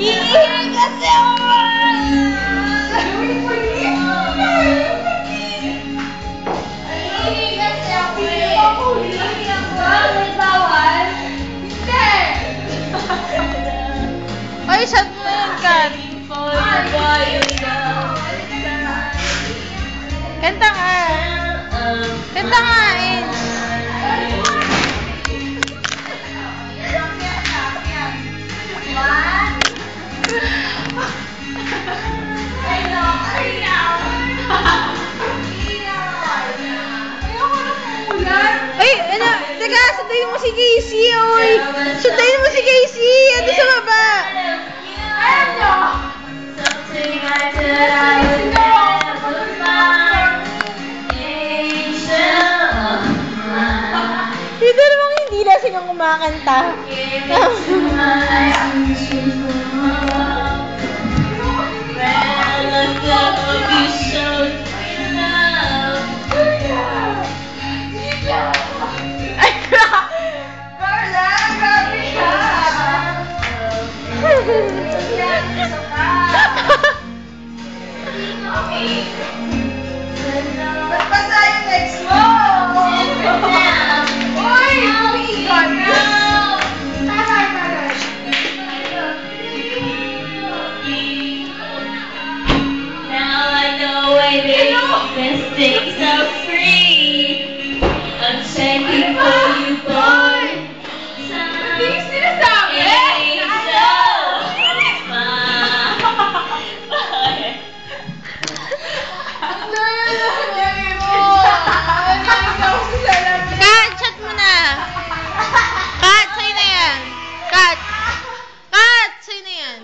Iiyak kasi ako! Iiyak kasi ako eh! May bawal? Hindi! Ay, shot mo yun, Kat. Kanta nga. Kanta nga, Eds. Ay, ano, teka, sundayin mo si Casey, oy. Sundayin mo si Casey, ando sa baba. Ano? Dito namang hindi lasing ang kumakanta. Ay, Carla, grabe ka! Ba't pa tayo next mo? Uy! Umiigan ka! Tagay! Now I know why they mistakes are free. I'm checking for you, boy. Hindi ko sinasabi! Kat, shot mo na. Kat, sa'yo na yan. Kat, sa'yo na yan.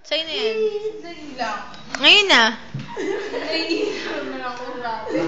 Sa'yo na yan. Dali lang. Ngayon na. Naiinom naman ako dati.